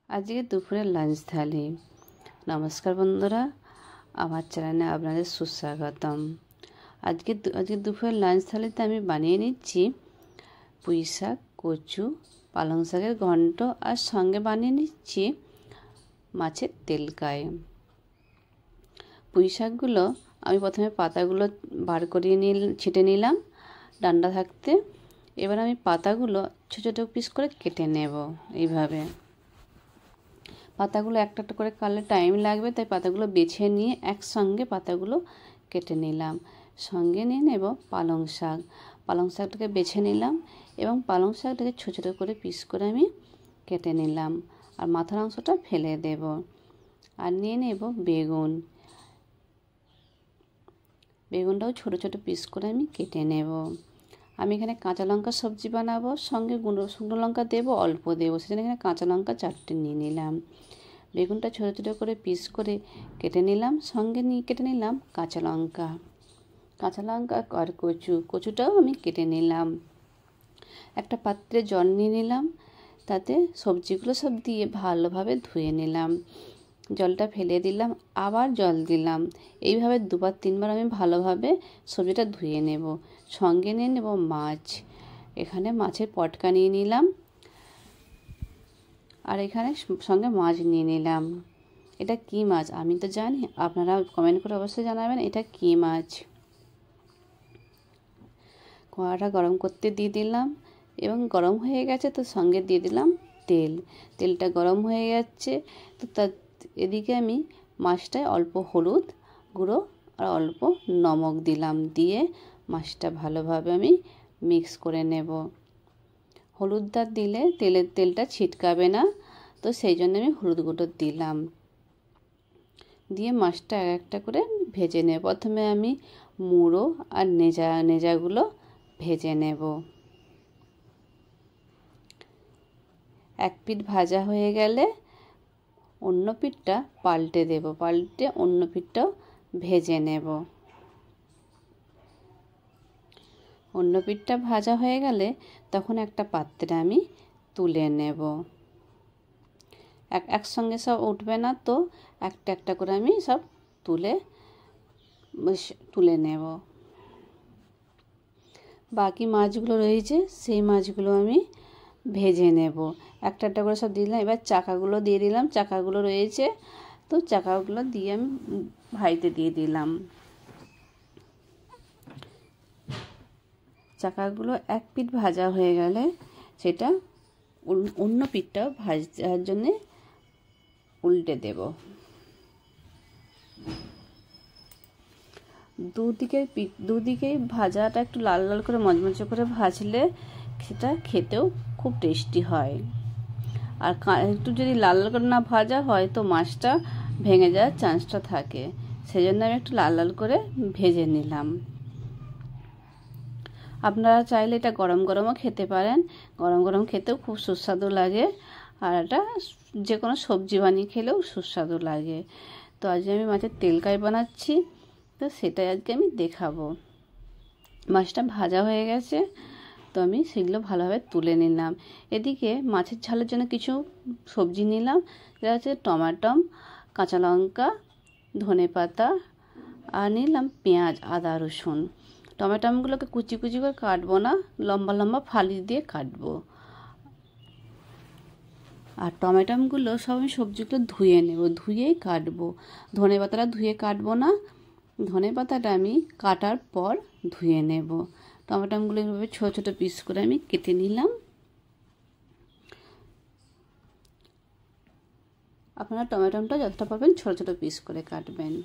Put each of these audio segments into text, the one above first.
আজকে দুপুরের লাঞ্চ থালি। নমস্কার বন্ধুরা, আমার চ্যানেলে আপনাদের সুস্বাগতম। আজকে দুপুরের লাঞ্চ থালিতে আমি বানিয়ে নিচ্ছি পুঁই শাক, কচু, পালং শাকের ঘন্ট, আর সঙ্গে বানিয়ে নিচ্ছি মাছের তেলকাই। পুঁই শাকগুলো আমি প্রথমে পাতাগুলো বার করিয়ে ছেটে নিলাম ডান্ডা থাকতে। এবার আমি পাতাগুলো ছোটো ছোটো পিস করে কেটে নেব। এইভাবে পাতাগুলো একটা একটা করে কাটলে টাইম লাগবে, তাই পাতাগুলো বেছে নিয়ে একসঙ্গে পাতাগুলো কেটে নিলাম। সঙ্গে নিয়ে নেব পালং শাক। পালং শাকটাকে বেছে নিলাম এবং পালং শাকটাকে ছোটো ছোটো করে পিস করে আমি কেটে নিলাম, আর মাথার অংশটা ফেলে দেব। আর নিয়ে নেব বেগুন। বেগুনটাও ছোটো ছোটো পিস করে আমি কেটে নেব। আমি এখানে কাঁচা লঙ্কা সবজি বানাবো, সঙ্গে শুকনো লঙ্কা দেবো, অল্প দেবো, সেজন্য এখানে কাঁচা লঙ্কা 4টে নিয়ে নিলাম। বেগুনটা ছোটো ছোটো করে পিস করে কেটে নিলাম, সঙ্গে কেটে নিলাম কাঁচা লঙ্কা আর কচুটাও আমি কেটে নিলাম। একটা পাত্রে জল নিয়ে নিলাম, তাতে সবজিগুলো সব দিয়ে ভালোভাবে ধুয়ে নিলাম। জলটা ফেলে দিলাম, আবার জল দিলাম। এইভাবে 2-3বার আমি ভালোভাবে সবজিটা ধুয়ে নেব। সঙ্গে নিয়ে নেব মাছ। এখানে মাছের পটকা নিয়ে নিলাম, আর এখানে সঙ্গে মাছ নিয়ে নিলাম। এটা কী মাছ আমি তো জানি, আপনারা কমেন্ট করে অবশ্যই জানাবেন এটা কী মাছ। কড়াটা গরম করতে দিয়ে দিলাম এবং গরম হয়ে গেছে, তো সঙ্গে দিয়ে দিলাম তেলটা গরম হয়ে যাচ্ছে। তো এদিকে আমি মাছটায় অল্প হলুদ গুঁড়ো আর অল্প নমক দিলাম, দিয়ে মাছটা ভালোভাবে আমি মিক্স করে নেব। হলুদটা দিলে তেলটা ছিটকাবে না, তো সেই জন্য আমি হলুদ গুঁড়ো দিলাম। দিয়ে মাছটা একটা করে ভেজে নেব। প্রথমে আমি মুড়ো আর নেজাগুলো ভেজে নেব। এক পিঠ ভাজা হয়ে গেলে অন্য পিঠটা পাল্টে দেব, পাল্টে অন্য পিঠটাও ভেজে নেব। অন্য পিঠটা ভাজা হয়ে গেলে তখন একটা পাত্রে আমি তুলে নেব। একসঙ্গে সব উঠবে না, তো একটা একটা করে আমি সব তুলে নেব। বাকি মাছগুলো রয়েছে, সেই মাছগুলো আমি ভেজে নেব। একটা একটা করে সব দিলাম। এবার চাকাগুলো দিয়ে দিলাম, চাকাগুলো রয়েছে, তো চাকাগুলো দিয়ে আমি ভাজতে দিয়ে দিলাম। চাকাগুলো এক পিঠ ভাজা হয়ে গেলে সেটা অন্য পিঠটাও ভাজার জন্যে উল্টে দেব। দুদিকেই ভাজাটা একটু লাল লাল করে মচমচে করে ভাজলে সেটা খেতেও খুব টেস্টি হয়। আর একটু যদি লাল লাল করে না ভাজা হয় তো মাছটা ভেঙে যাওয়ার চান্সটা থাকে, সেই জন্য আমি একটু লাল লাল করে ভেজে নিলাম। আপনারা চাইলে এটা গরম গরমও খেতে পারেন, গরম গরম খেতেও খুব সুস্বাদু লাগে, আর এটা যে কোনো সবজি বানিয়ে খেলেও সুস্বাদু লাগে। তো আজকে আমি মাছের তেলকাই বানাচ্ছি, তো সেটাই আজকে আমি দেখাবো। মাছটা ভাজা হয়ে গেছে, তো আমি সেগুলো ভালোভাবে তুলে নিলাম। এদিকে মাছের ঝালের জন্য কিছু সবজি নিলাম, যেটা হচ্ছে টমেটো, কাঁচা লঙ্কা, ধনেপাতা, আর নিলাম পেঁয়াজ, আদা, রসুন। টমেটোগুলোকে কুচি কুচি করে কাটবো না, লম্বা লম্বা ফালি দিয়ে কাটবো। আর টমেটোগুলো সব আমি সবজিগুলো ধুয়ে নেব, ধুয়েই কাটবো। ধনেপাতাটা ধুয়ে কাটবো না, ধনেপাতাটা আমি কাটার পর ধুয়ে নেব। টমেটোগুলো এইভাবে ছোটো ছোটো পিস করে আমি কেটে নিলাম। আপনারা টমেটোটা যতটা পারবেন ছোটো ছোটো পিস করে কাটবেন।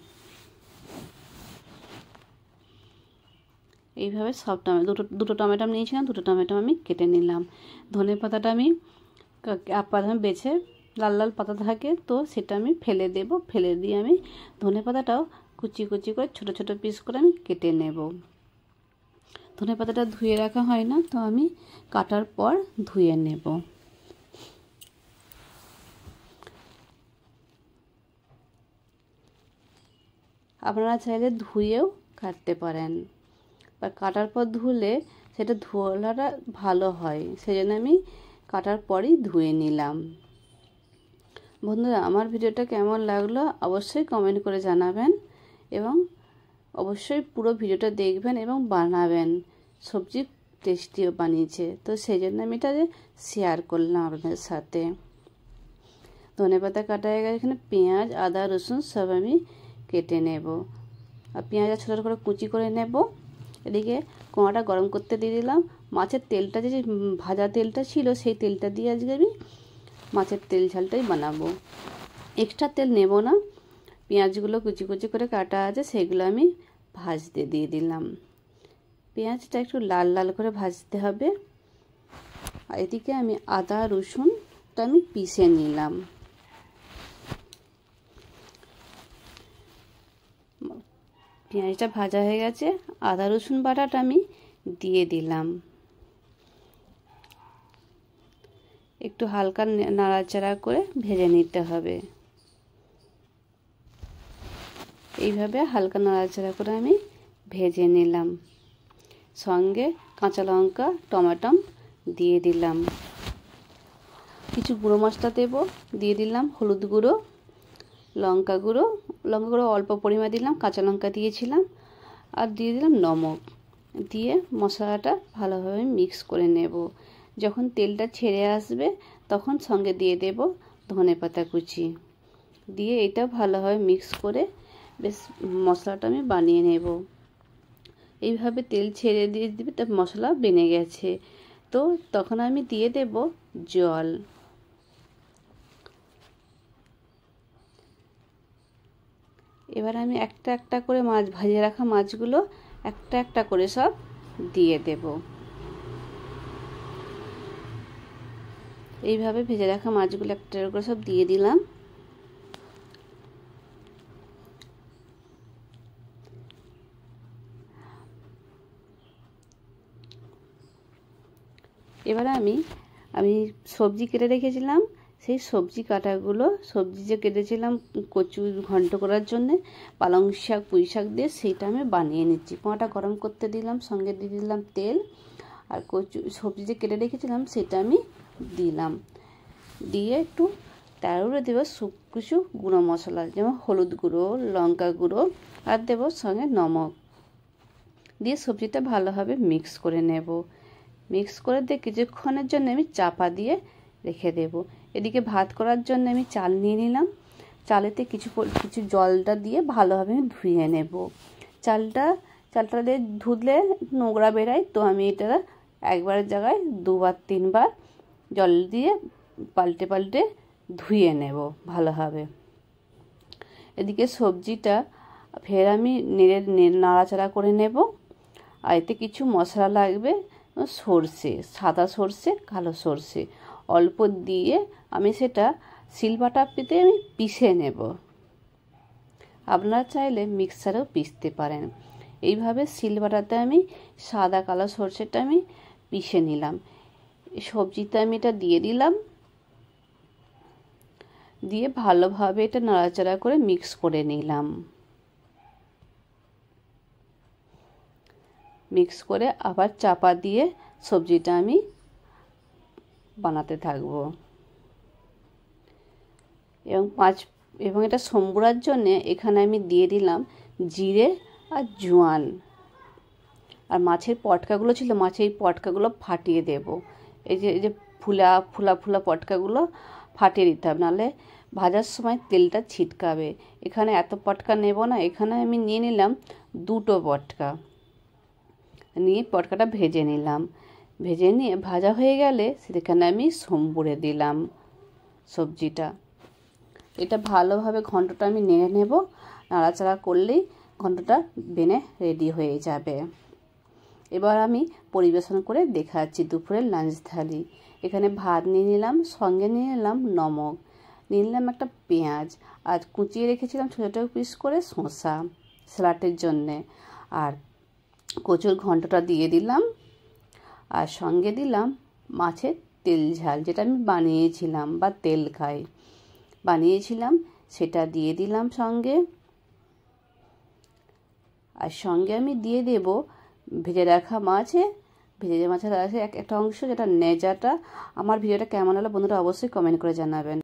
এইভাবে সব দুটো টমেটো নিয়েছিলাম, দুটো টমেটো আমি কেটে নিলাম। ধনেপাতাটা আমি প্রথমে বেছে লাল লাল পাতা থাকে, তো সেটা আমি ফেলে দেব। ফেলে দিয়ে আমি ধনেপাতাটাও কুচি কুচি করে ছোটো ছোটো পিস করে আমি কেটে নেব। ধনেপাতাটা ধুয়ে রাখা হয় না, তো আমি কাটার পর ধুয়ে নেব। আপনারা চাইলে ধুয়েও কাটতে পারেন, বা কাটার পর ধুলে সেটা ধোয়াটা ভালো হয়, সেই জন্য আমি কাটার পরই ধুয়ে নিলাম। বন্ধুরা, আমার ভিডিওটা কেমন লাগলো অবশ্যই কমেন্ট করে জানাবেন এবং অবশ্যই পুরো ভিডিওটা দেখবেন এবং বানাবেন। সবজি টেস্টিও বানিয়েছে, তো সেই জন্য আমি এটা শেয়ার করলাম আপনাদের সাথে। ধনেপাতা কাটা হয়ে গেছে, এখানে পেঁয়াজ, আদা, রসুন সব আমি কেটে নেব। আর পেঁয়াজটা ছোটো করে কুচি করে নেব। এদিকে কড়াটা গরম করতে দিয়ে দিলাম। মাছের তেলটা যে ভাজা তেলটা ছিল সেই তেলটা দিয়ে আজকে আমি মাছের তেল ঝালটাই বানাবো। এক্সট্রা তেল নেব না। পেঁয়াজগুলো কুচি কুচি করে কাটা আছে সেগুলো আমি ভাজতে দিয়ে দিলাম। পেঁয়াজটা একটু লাল লাল করে ভাজতে হবে। আর এদিকে আমি আদা রসুনটা আমি পিষে নিলাম। পেঁয়াজটা ভাজা হয়ে গেছে, আদা রসুন বাটাটা আমি দিয়ে দিলাম। একটু হালকা নাড়াচাড়া করে ভেজে নিতে হবে। এইভাবে হালকা নাড়াচাড়া করে আমি ভেজে নিলাম। সঙ্গে কাঁচা লঙ্কা, টমেটো দিয়ে দিলাম। কিছু গুঁড়ো মশলা দেবো, দিয়ে দিলাম হলুদ গুঁড়ো, লঙ্কা গুঁড়ো অল্প পরিমাণে দিলাম, কাঁচা লঙ্কা দিয়েছিলাম, আর দিয়ে দিলাম নমক। দিয়ে মশলাটা ভালোভাবে মিক্স করে নেব। যখন তেলটা ছেড়ে আসবে তখন সঙ্গে দিয়ে দেব ধনেপাতা কুচি। দিয়ে এটা ভালোভাবে মিক্স করে বেশ মশলাটা আমি বানিয়ে নেব। এইভাবে তেল ছেড়ে দিয়ে দিবে, তা মশলা বেনে গেছে। তো তখন আমি দিয়ে দেব জল। এবার আমি একটা একটা করে মাছ ভাজে রাখা মাছগুলো একটা একটা করে সব দিয়ে দেব। এইভাবে ভেজে রাখা মাছগুলো একটা করে সব দিয়ে দিলাম। এবার আমি সবজি কেটে রেখেছিলাম, সেই সবজি কাটাগুলো, সবজি যে কেটেছিলাম কচু ঘন্ট করার জন্যে, পালং শাক পুঁই শাক দিয়ে সেইটা আমি বানিয়ে নিচ্ছি। কড়াটা গরম করতে দিলাম, সঙ্গে দিয়ে দিলাম তেল, আর সবজি যে কেটে রেখেছিলাম সেটা আমি দিলাম। দিয়ে একটু তারপরে দেবো কিছু গুঁড়ো মশলা, যেমন হলুদ গুঁড়ো, লঙ্কা গুঁড়ো, আর দেবো সঙ্গে নমক। দিয়ে সবজিটা ভালোভাবে মিক্স করে নেব। মিক্স করে দিয়ে কিছুক্ষণের জন্য আমি চাপা দিয়ে রেখে দেব। এদিকে ভাত করার জন্য আমি চাল নিয়ে নিলাম। চালেতে কিছু জলটা দিয়ে ভালোভাবে আমি ধুয়ে নেব। চালটা দিয়ে ধুলে নোংরা বেরায়, তো আমি এটা একবারের জায়গায় দুবার তিনবার জল দিয়ে পাল্টে পাল্টে ধুয়ে নেব ভালোভাবে। এদিকে সবজিটা ফের আমি নাড়াচাড়া করে নেব। আর এতে কিছু মশলা লাগবে, সর্ষে, সাদা সর্ষে, কালো সর্ষে অল্প দিয়ে আমি সেটা শিলবাটাতে আমি পিষে নেব। আপনারা চাইলে মিক্সারেও পিষতে পারেন। এইভাবে শিলবাটাতে আমি সাদা কালো সর্ষেটা আমি পিষে নিলাম। সবজিতে আমি এটা দিয়ে দিলাম। দিয়ে ভালোভাবে এটা নাড়াচাড়া করে মিক্স করে নিলাম। মিক্স করে আবার চাপা দিয়ে সবজিটা আমি বানাতে থাকবো। এবং এটা সম্বুরার জন্যে এখানে আমি দিয়ে দিলাম জিরে আর জোয়ান। আর মাছের পটকাগুলো ছিল, মাছের পটকাগুলো ফাটিয়ে দেব। এই যে ফুলা পটকাগুলো ফাটিয়ে দিতে হবে, নাহলে ভাজার সময় তেলটা ছিটকাবে। এখানে এত পটকা নেব না, এখানে আমি নিয়ে নিলাম 2টো পটকা। নিয়ে পটকাটা ভেজে নিলাম। ভেজে নিয়ে ভাজা হয়ে গেলে সেখানে আমি সম্বুরে দিলাম সবজিটা। এটা ভালোভাবে ঘন্টটা আমি নেড়ে নেব। নাড়াচাড়া করলেই ঘন্টটা বেনে রেডি হয়ে যাবে। এবার আমি পরিবেশন করে দেখাচ্ছি দুপুরের লাঞ্চ থালি। এখানে ভাত নিয়ে নিলাম, সঙ্গে নিয়ে নিলাম নমক, নিয়ে নিলাম একটা পেঁয়াজ, আর কুচিয়ে রেখেছিলাম ছোটো ছোটো পিস করে শসা স্যালাডের জন্যে, আর কচুর ঘন্টটা দিয়ে দিলাম, আর সঙ্গে দিলাম মাছের তেল ঝাল, যেটা আমি বানিয়েছিলাম বা তেল খাই বানিয়েছিলাম, সেটা দিয়ে দিলাম সঙ্গে। আর সঙ্গে আমি দিয়ে দেব ভেজে রাখা মাছের একটা অংশ, যেটা নেজাটা। আমার ভিডিওটা কেমন হলো বন্ধুরা অবশ্যই কমেন্ট করে জানাবেন।